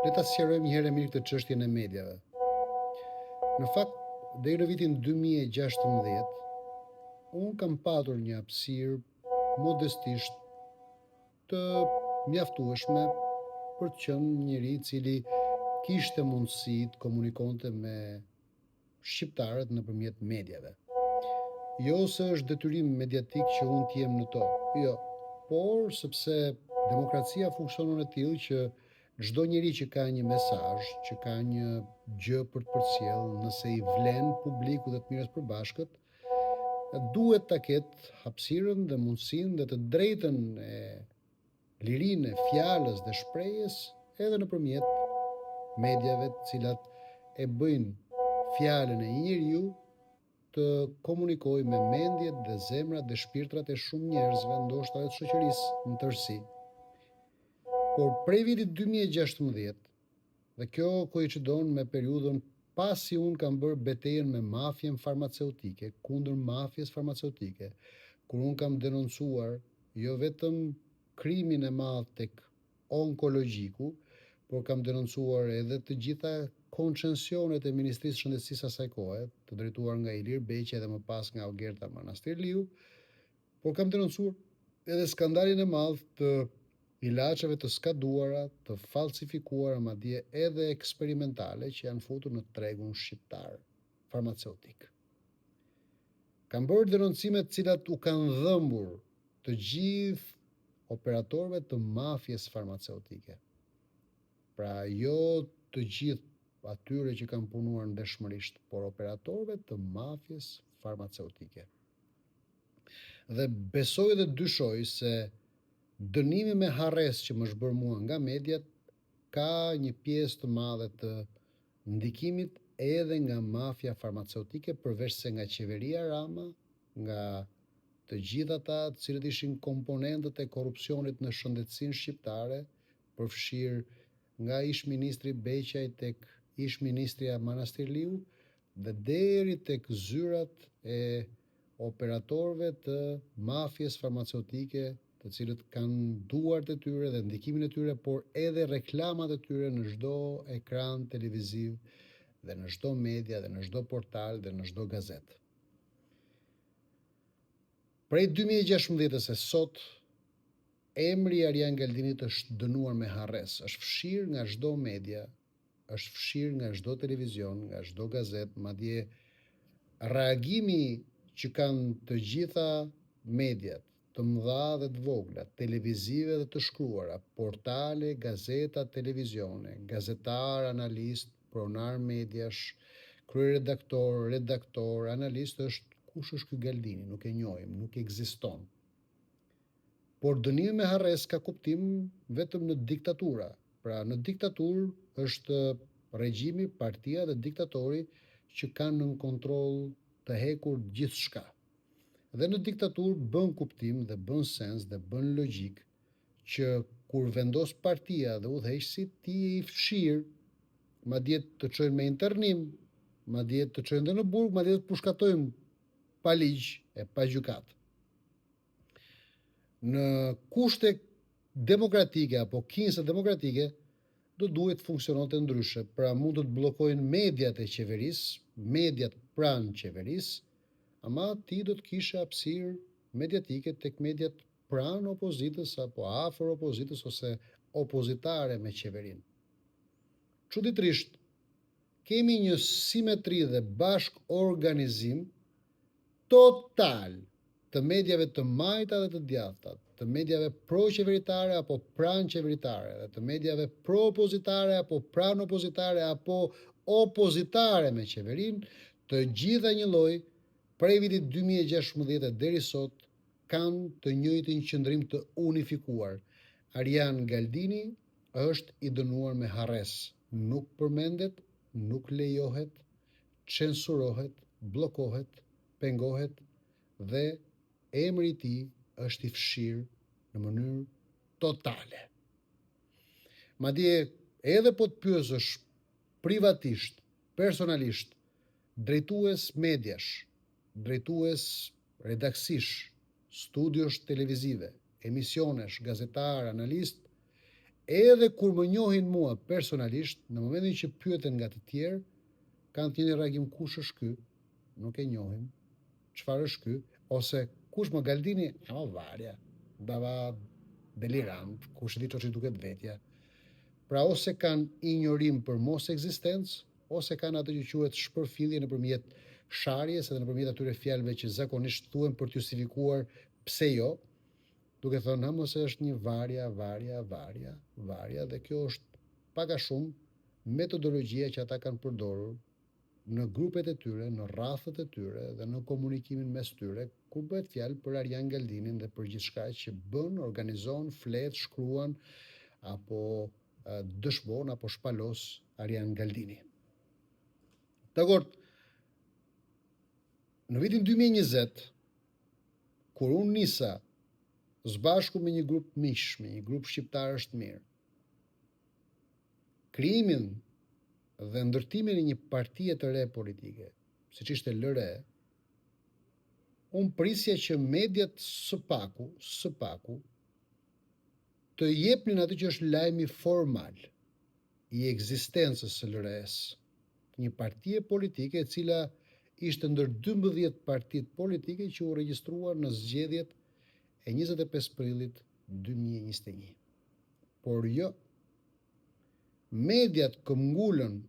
Le ta sqarojmë një herë mirë këtë çështjen e mediave. Në fakt, deri në vitin 2016, unë kam patur një hapësirë modestisht të mjaftueshme për të qenë njëri i cili kishte mundësi të komunikonte me shqiptarët nëpërmjet mediave. Jo se është detyrim mediatik që unë të jem në to, jo, por sepse demokracia funksionon e tillë që çdo njeri që ka një mesazh, që ka një gjë për të përcjell, nëse i vlen publiku dhe të mirës përbashkët, duhet ta ketë hapësirën dhe mundësinë dhe të drejtën e lirinë e fjalës dhe shprehjes edhe nëpërmjet mediave, të cilat e bëjnë fjalën e një njeriu të komunikojë me mendjet dhe zemrat dhe shpirtrat e shumë njerëzve, ndoshta edhe të shoqërisë në tërësi. Por prej vitit 2016, dhe kjo koincidon me periudhën pasi unë kam bërë betejën me mafjen farmaceutike, kundër mafjes farmaceutike, kur unë kam denoncuar jo vetëm krimin e madh tek onkologjiku, por kam denoncuar edhe të gjitha koncensionet e Ministrisë së Shëndetësisë asaj kohe, të drejtuar nga Ilir Beqi dhe më pas nga Augerta Manastirliu, por kam denoncuar edhe skandalin e madh të ilaçeve të skaduara, të falsifikuara, madje edhe eksperimentale që janë futur në tregun shqiptar farmaceutik. Kam bërë denoncime të cilat u kanë dhëmbur të gjithë operatorëve të mafjes farmaceutike. Pra jo të gjithë atyre që kanë punuar ndeshmërisht, por operatorëve të mafjes farmaceutike. Dhe besoj dhe dyshoj se dënimi me harres që më shbër mua nga mediat ka një pjesë të madhe të ndikimit edhe nga mafja farmaceutike, përveç se nga qeveria Rama, nga të gjithë ata të cilët ishin komponentët e korrupsionit në shëndetësinë shqiptare, përfshirë nga ish ministri Beqaj tek ish ministria Manastirliu dhe deri tek zyrat e operatorëve të mafjes farmaceutike, të cilët kanë duart e tyre dhe ndikimin e tyre, por edhe reklamat e tyre në çdo ekran televiziv dhe në çdo media dhe në çdo portal dhe në çdo gazetë. Prej 2016-s e sot, emri Arjan Galdinit është dënuar me harres, është fshirë nga çdo media, është fshirë nga çdo televizion, nga çdo gazetë, madje reagimi që kanë të gjitha mediat, të mëdha dhe të vogla, televizive dhe të shkruara, portale, gazeta, televizione, gazetar, analist, pronar mediash, kryeredaktor, redaktor, analist, është kush është ky Galdini, nuk e njohim, nuk ekziston. Por dënimi me harres ka kuptim vetëm në diktatura. Pra në diktaturë është regjimi, partia dhe diktatori që kanë në kontroll të hekur gjithçka. Dhe në diktaturë bën kuptim dhe bën sens dhe bën logjik që kur vendos partia dhe udhëheqësit, ti je i fshirë, madje të çojnë me internim, madje të çojnë dhe në burg, madje të pushkatojnë pa ligj e pa gjykatë. Në kushte demokratike apo kinse demokratike, do duhet funksiononte ndryshe. Pra mund të bllokojnë mediat e qeverisë, mediat pranë qeverisë, ama ti do të kishe hapësirë mediatike tek mediat pranë opozitës apo afër opozitës ose opozitare me qeverinë. Çuditërisht, kemi një simetri dhe bashk organizim total të mediave të majta dhe të djathta, të mediave pro-qeveritare apo pranë-qeveritare, dhe të mediave pro-opozitare apo pranë-opozitare apo opozitare me qeverinë, të gjitha një lloj, prej vitit 2016 deri sot, kanë të njëjtin qëndrim të unifikuar. Arjan Galdini është i dënuar me harres. Nuk përmendet, nuk lejohet, censurohet, bllokohet, pengohet dhe emri i tij është i fshirë në mënyrë totale. Madje edhe po të pyesësh privatisht, personalisht, drejtues mediash, drejtues redaksish, studiosh televizive, emisionesh, gazetar, analist, edhe kur më njohin mua personalisht, në momentin që pyeten nga të tjerë, kanë të njëjtin reagim: kush është ky? Nuk e njohim. Çfarë është ky? Ose kush më Galdini? Varja, dava delirant, kush di çfarë duket vetja. Pra ose kanë injorim për mos ekzistencë, ose kanë atë që quhet shpërfillje nëpërmjet sharjes edhe nëpërmjet atyre fjalëve që zakonisht thuhen për të justifikuar pse jo, duke thënë mos është një varja, dhe kjo është pak a shumë metodologjia që ata kanë përdorur në grupet e tyre, në rrafët e tyre dhe në komunikimin mes tyre, kur bëhet fjalë për Arjan Galdinin dhe për gjithçka që bën, organizon, flet, shkruan apo dëshmon apo shpalos Arjan Galdini. Dakor, në vitin 2020, kur unë nisa së bashku me një grup mish, me një grup shqiptarësh të mirë, krijimin dhe ndërtimin e një partie të re politike, siç ishte LRE, unë prisja që mediat së paku të jepnin atë që është lajmi formal i ekzistencës së LRE-s, një partie politike e cila ishte ndër 12 partitë politike që u regjistruan në zgjedhjet e 25 prillit 2021. Por jo, mediat këmbgulën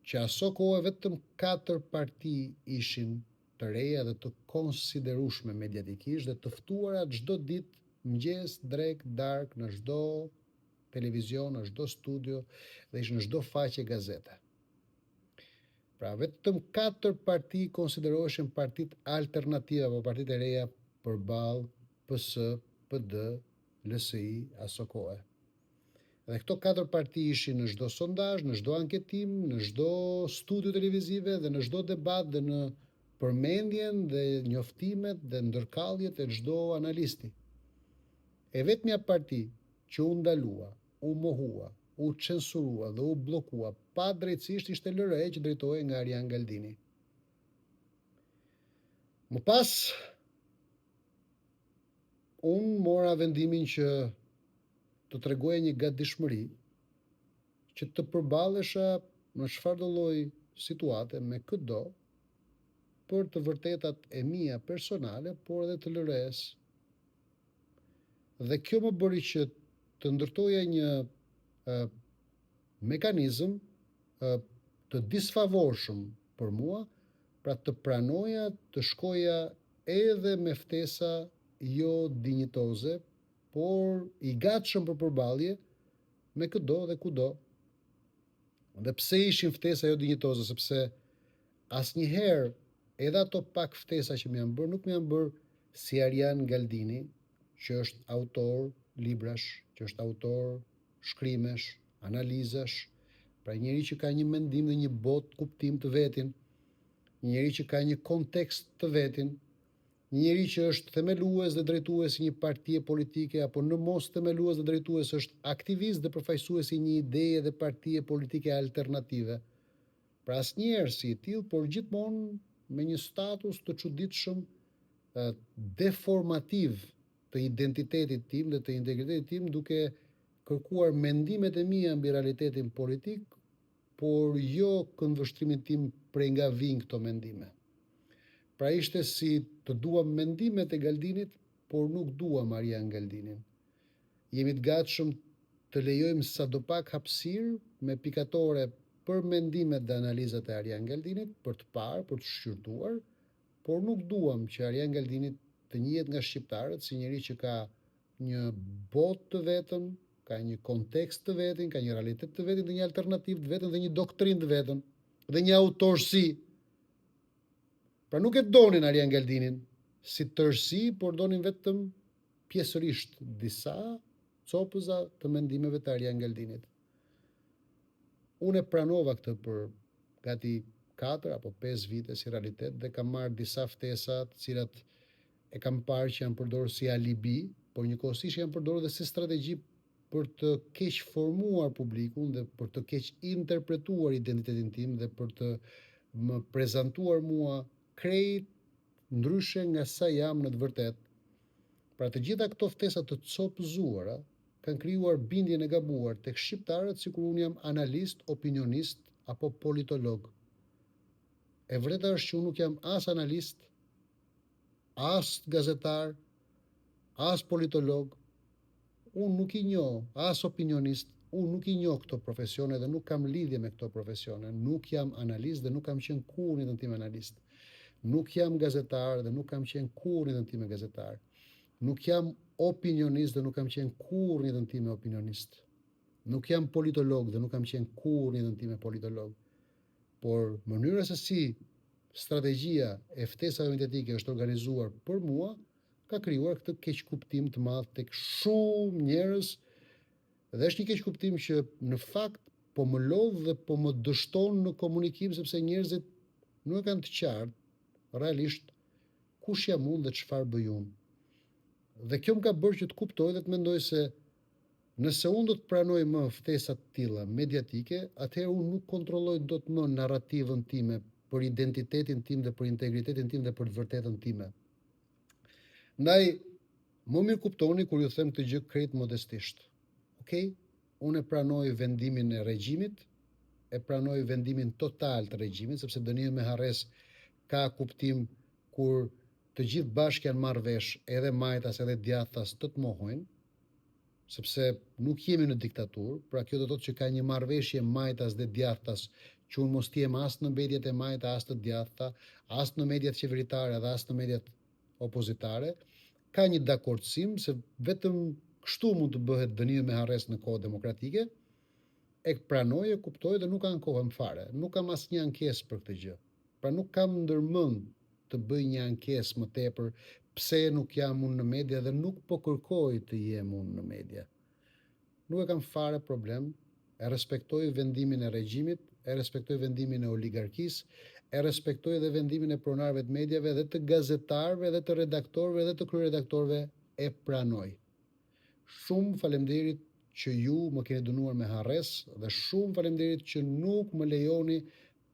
që aso kohë vetëm 4 parti ishin të reja dhe të konsiderueshme mediatikisht dhe të ftuara çdo ditë mëngjes, drek, dark, në çdo televizion, në çdo studio dhe ishin në çdo faqe gazete. Pra vetëm 4 parti konsideroheshin partit alternative apo partit e reja përballë PS, PD, LSI aso kohë. Dhe këto 4 parti ishin në çdo sondazh, në çdo anketim, në çdo studio televizive dhe në çdo debat dhe në përmendjen dhe njoftimet dhe ndërkalljet e çdo analisti. E vetmja parti që u ndalua, u mohua, u censurua dhe u bllokua pa drejtësisht ishte LRE, që drejtohej nga Arjan Galdini. Më pas, unë mora vendimin që të tregoja një gatishmëri që të përballesha në çfarëdo lloj situate me çdo për të vërtetat e mia personale, por edhe të LRE-s. Dhe kjo më bëri që të ndërtoja një mekanizëm të disfavorshëm për mua, pra të pranoja të shkoja edhe me ftesa jo dinjitoze, por i gatshëm për përballje me çdo dhe kudo. Dhe pse ishin ftesa jo dinjitoze? Sepse asnjëherë edhe ato pak ftesa që më janë bërë nuk më janë bërë si Arjan Galdini, që është autor librash, që është autor shkrimesh, analizash, pra njëri që ka një mendim dhe një botë kuptim të vetin, njëri që ka një kontekst të vetin, njëri që është themelues dhe drejtues i një partie politike, apo në mos themelues dhe drejtues është aktivist dhe përfaqësues i një ideje dhe partie politike alternative. Pra asnjëherë si i tillë, por gjithmonë me një status të çuditshëm deformativ të identitetit tim dhe të integritetit tim, duke kërkuar mendimet e mia mbi realitetin politik, por jo këndvështrimin tim prej nga vijnë këto mendime. Pra ishte si të duam mendimet e Galdinit, por nuk duam Arjan Galdinin. Jemi të gatshëm të lejojmë sadopak hapësirë me pikatore për mendimet dhe analizat e Arjan Galdinit, për të parë, për të shqyrtuar, por nuk duam që Arjan Galdinit të njihet nga shqiptarët si njëri që ka një botë të vetën, ka një kontekst të vetin, ka një realitet të vetin dhe një alternativë të vetën dhe një doktrinë të vetën dhe një autorësi. Pra nuk e donin Arjan Galdinin si tërësi, por donin vetëm pjesërisht disa copëza të mendimeve të Arjan Galdinit. Unë e pranova këtë për gati 4 apo 5 vite si realitet dhe kam marrë disa ftesa të cilat e kam parë që janë përdorur si alibi, por njëkohësisht janë përdorur dhe si strategji për të keq formuar publikun dhe për të keq interpretuar identitetin tim dhe për të më prezantuar mua krejt ndryshe nga sa jam në të vërtet. Pra të gjitha këto ftesa të copëzuara kanë krijuar bindjen e gabuar tek shqiptarët sikur unë jam analist, opinionist apo politolog. E vërteta është që unë nuk jam as analist, as gazetar, as politolog, unë nuk i njoh, as opinionist, unë nuk i njoh këto profesione dhe nuk kam lidhje me këto profesione, nuk jam analist dhe nuk kam qenë kur një tim analist, nuk jam gazetar dhe nuk kam qenë kur një tim gazetar, nuk jam opinionist dhe nuk kam qenë kur një tim opinionist, nuk jam politolog dhe nuk kam qenë kur një tim politolog, por mënyra se si strategjia e ftesave mediatike është organizuar për mua, ka krijuar këtë keqkuptim të madh tek shumë njerëz, dhe është një keqkuptim që në fakt po më lodh dhe po më dështon në komunikim, sepse njerëzit nuk e kanë të qartë realisht kush jam unë dhe çfarë bëj unë. Dhe kjo më ka bërë që të kuptoj dhe të mendoj se nëse unë do të pranoj më ftesa të tilla mediatike, atëherë unë nuk kontrolloj dot më narrativën time për identitetin tim dhe për integritetin tim dhe për të vërtetën time. Ndaj, më mirë kuptoni kur ju them këtë gjë krejt modestisht. Okej? Unë e pranoj vendimin e regjimit, e pranoj vendimin total të regjimit, sepse dënimi me harres ka kuptim kur të gjithë bashkë janë marrë vesh, edhe majtas edhe djathtas të mohojnë, sepse nuk jemi në diktaturë, pra kjo do të thotë që ka një marrëveshje majtas dhe djathtas që unë mos t'jem as në mediat e majta, as të djathta, as në mediat qeveritare dhe as në mediat opozitare, ka një dakordësim se vetëm kështu mund të bëhet dënimi me harres në kohë demokratike, e pranoj, e kuptoj dhe nuk ankohem fare. Nuk kam asnjë ankesë për këtë gjë. Pra nuk kam ndërmend të bëj një ankesë më tepër pse nuk jam unë në media dhe nuk po kërkoj të jem unë në media. Nuk e kam fare problem, e respektoj vendimin e regjimit, e respektoj vendimin e oligarkisë, e respektoj dhe vendimin e pronarëve të mediave dhe të gazetarëve dhe të redaktorëve dhe të kryeredaktorëve, e pranoj. Shumë faleminderit që ju më keni dënuar me harres dhe shumë faleminderit që nuk më lejoni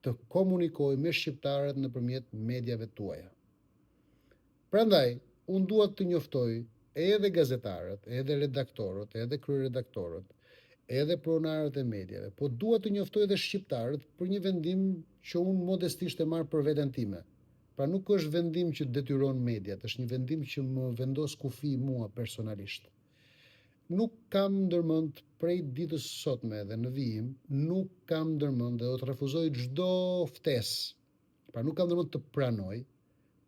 të komunikoj me shqiptarët nëpërmjet mediave tuaja. Prandaj, unë dua të njoftoj edhe gazetarët, edhe redaktorët, edhe kryeredaktorët, edhe pronarët e mediave, po dua të njoftoj edhe shqiptarët për një vendim që unë modestisht e marr për veten time. Pra nuk është vendim që detyron mediat, është një vendim që më vendos kufi mua personalisht. Nuk kam ndërmend prej ditës sotme dhe në vijim, nuk kam ndërmend dhe do të refuzoj çdo ftesë. Pra nuk kam ndërmend të pranoj,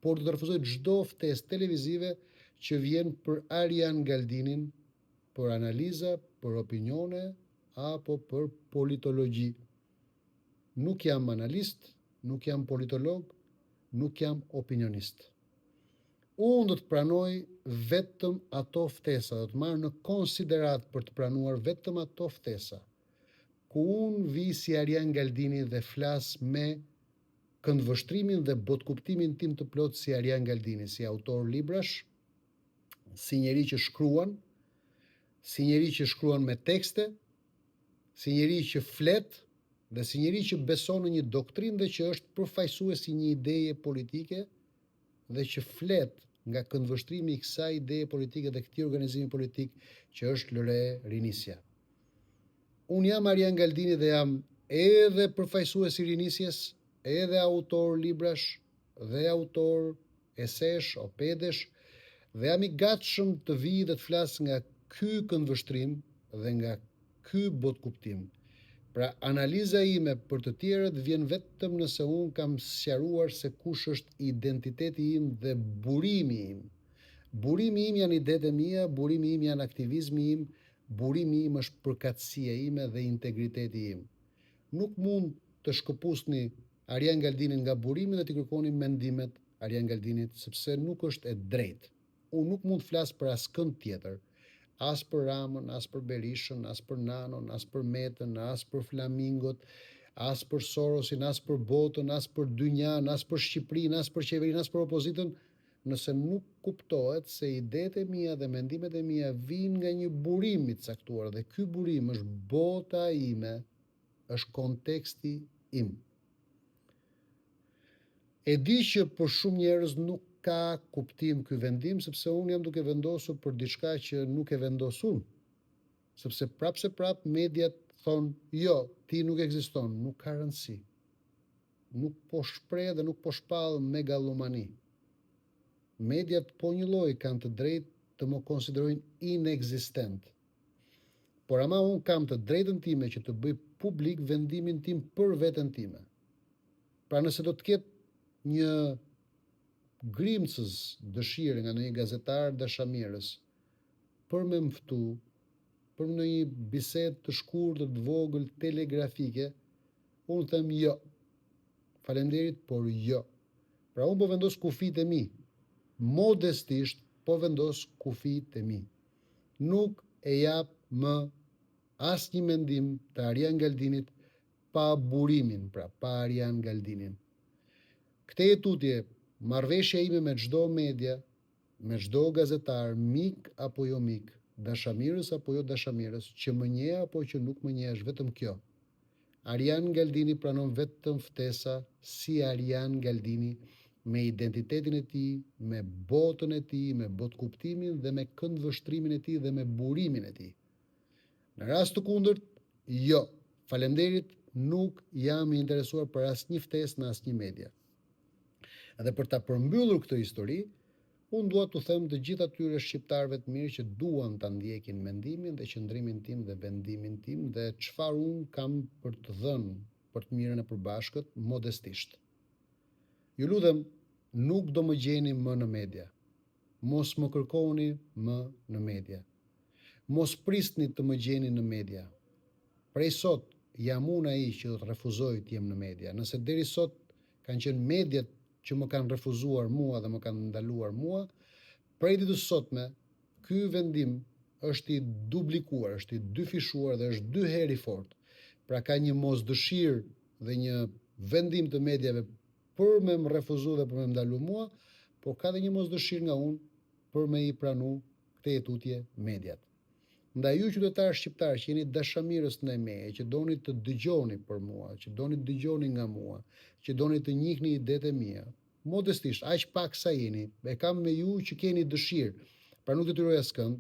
por do të refuzoj çdo ftesë televizive që vjen për Arjan Galdinin, për analiza, për opinione apo për politologji. Nuk jam analist, nuk jam politolog, nuk jam opinionist. Unë do të pranoj vetëm ato ftesa, do të marr në konsiderat për të pranuar vetëm ato ftesa ku unë vi si Arjan Galdini dhe flas me këndvështrimin dhe botkuptimin tim të plot si Arjan Galdini, si autor librash, si njeri që shkruan, si njeri që shkruan me tekste, si njeri që flet dhe si njeri që beson në një doktrinë dhe që është përfaqësues si një ideje politike dhe që flet nga këndvështrimi i kësaj ideje politike dhe këtij organizimi politik që është Lëre Rinisja. Unë jam Arjan Galdini dhe jam edhe përfaqësues i Rinisjes, edhe autor librash dhe autor esesh, opedesh, dhe jam i gatshëm të vi dhe të flas nga ky këndvështrim dhe nga ky botkuptim. Pra analiza ime për të tjerët vjen vetëm nëse unë kam sqaruar se kush është identiteti im dhe burimi im. Burimi im janë idetë mia, burimi im janë aktivizmi im, burimi im është përkatësia ime dhe integriteti im. Nuk mund të shkëpusni Arjan Galdinin nga burimi dhe të kërkoni mendimet Arjan Galdinit, sepse nuk është e drejtë. Unë nuk mund të flas për askënd tjetër, as për Ramën, as për Berishën, as për Nanon, as për Metën, as për Flamingot, as për Sorosin, as për botën, as për dynjan, as për Shqipërinë, as për qeverinë, as për opozitën, nëse nuk kuptohet se idetë e mia dhe mendimet e mia vijnë nga një burim i caktuar dhe ky burim është bota ime, është konteksti im. E di që për shumë njerëz nuk ka kuptim ky vendim, sepse unë jam duke vendosur për diçka që nuk e vendos unë. sepse prap mediat thonë, jo, ti nuk ekziston, nuk ka rëndësi. Nuk po shpreh dhe nuk po shpall megalomani. Mediat po një lloj kanë të drejtë të më konsiderojnë inexistent. Por ama unë kam të drejtën time që të bëj publik vendimin tim për veten time. Pra nëse do të ketë një grimcës dëshirë nga një gazetar dashamirës për me mftu, për në një bisedë të shkurtër të vogël telegrafike, unë them jo. Faleminderit, por jo. Pra unë po vendos kufijtë e mi. Modestisht po vendos kufijtë e mi. Nuk e jap më asnjë mendim të Arjan Galdinit pa burimin, pra pa Arjan Galdinin. Këtë e tutje, marrëveshja ime me çdo media, me çdo gazetar, mik apo jo mik, dashamirës apo jo dashamirës, që më njeh apo që nuk më njeh, është vetëm kjo. Arjan Galdini pranon vetëm ftesa si Arjan Galdini, me identitetin e tij, me botën e tij, me botkuptimin dhe me këndvështrimin e tij dhe me burimin e tij. Në rast të kundërt, jo. Faleminderit, nuk jam i interesuar për asnjë ftesë në asnjë media. Edhe për ta përmbyllur këtë histori, unë dua t'u them të gjithë atyre shqiptarëve të mirë që duan ta ndjekin mendimin dhe qëndrimin tim dhe vendimin tim dhe çfarë unë kam për të dhënë për të mirën e përbashkët, modestisht. Ju lutem, nuk do më gjeni më në media. Mos më kërkoni më në media. Mos prisni të më gjeni në media. Prej sot, jam unë ai që do të refuzoj të jem në media. Nëse deri sot kanë qenë mediat që më kanë refuzuar mua dhe më kanë ndaluar mua, prej ditës sotme, ky vendim është i dublikuar, është i dyfishuar dhe është 2 herë i fortë. Pra ka një mosdëshirë dhe një vendim të mediave për me më refuzu dhe për me më ndalu mua, por ka dhe një mosdëshirë nga unë për me i pranu këtë jetutje mediat. Ndaj ju qytetarë shqiptarë që jeni dashamirës ndaj meje, që doni të dëgjoni për mua, që doni të dëgjoni nga mua, që doni të njihni idetë e mia, modestisht, aq pak sa jeni, e kam me ju që keni dëshirë, pra nuk detyroj askënd.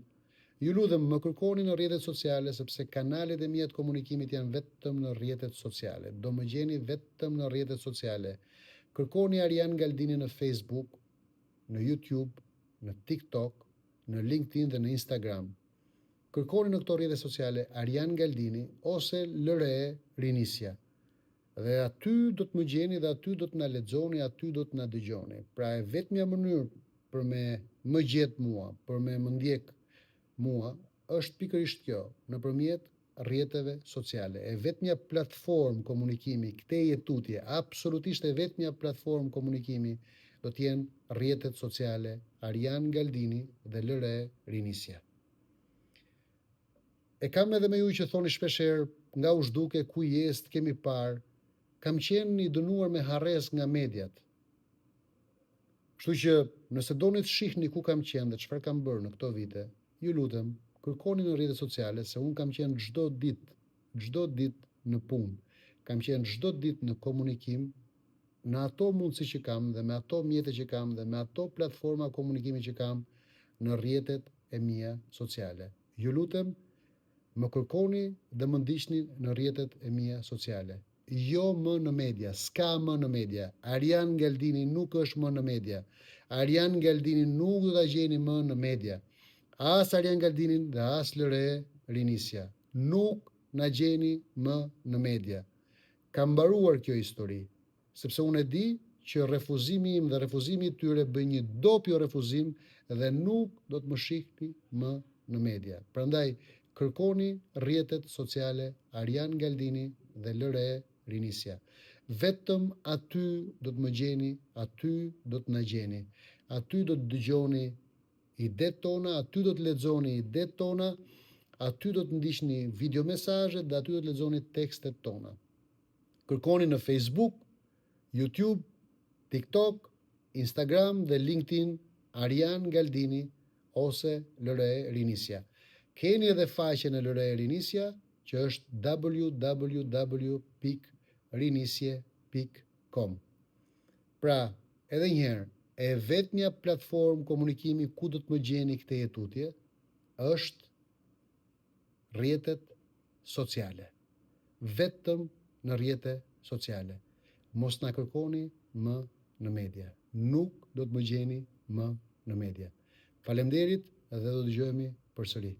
Ju lutem, më kërkoni në rrjetet sociale, sepse kanalet e mia të komunikimit janë vetëm në rrjetet sociale. Do më gjeni vetëm në rrjetet sociale. Kërkoni Arjan Galdini në Facebook, në YouTube, në TikTok, në LinkedIn dhe në Instagram. Kërkoni në këto rrjete sociale Arjan Galdini ose LRE Rinisja. Dhe aty do të më gjeni dhe aty do të na lexoni, aty do të na dëgjoni. Pra e vetmja mënyrë për me më gjet mua, për me më ndjek mua, është pikërisht kjo, nëpërmjet rrjeteve sociale. E vetmja platformë komunikimi, këtë jetutje, absolutisht e vetmja platformë komunikimi do të jenë rrjetet sociale Arjan Galdini dhe LRE Rinisja. E kam edhe me ju që thoni shpesher, nga u zhduke, ku jest, kemi parë, kam qenë i dënuar me harres nga mediat. Kështu që nëse doni të shihni ku kam qenë dhe çfarë kam bërë në këto vite, ju lutem, kërkoni në rrjetet sociale se unë kam qenë çdo ditë në punë, kam qenë çdo ditë në komunikim, në ato mundësi që kam dhe me ato mjete që kam dhe me ato platforma komunikimi që kam në rrjetet e mia sociale. Ju lutem, më kërkoni dhe më ndiqni në rrjetet e mia sociale. Jo më në media, s'ka më në media. Arjan Galdini nuk është më në media. Arjan Galdini nuk do ta gjeni më në media. As Arjan Galdinin dhe as LRE Rinisja. Nuk na gjeni më në media. Ka mbaruar kjo histori, sepse unë e di që refuzimi im dhe refuzimi i tyre bën një dopjo refuzim dhe nuk do të më shihni më në media. Prandaj kërkoni rrjetet sociale Arjan Galdini dhe LRE Rinisja. Vetëm aty do të më gjeni, aty do të na gjeni. Aty do të dëgjoni idetë tona, aty do të lexoni idetë tona, aty do të ndiqni video mesazhet dhe aty do të lexoni tekstet tona. Kërkoni në Facebook, YouTube, TikTok, Instagram dhe LinkedIn Arjan Galdini ose LRE Rinisja. Keni edhe faqen e LRE Rinisja, që është www.rinisje.com. Pra, edhe njëherë, e vetmja platformë komunikimi ku do të më gjeni këtë jetutje është rrjetet sociale. Vetëm në rrjete sociale. Mos na kërkoni më në media. Nuk do të më gjeni më në media. Faleminderit dhe do të dëgjohemi përsëri.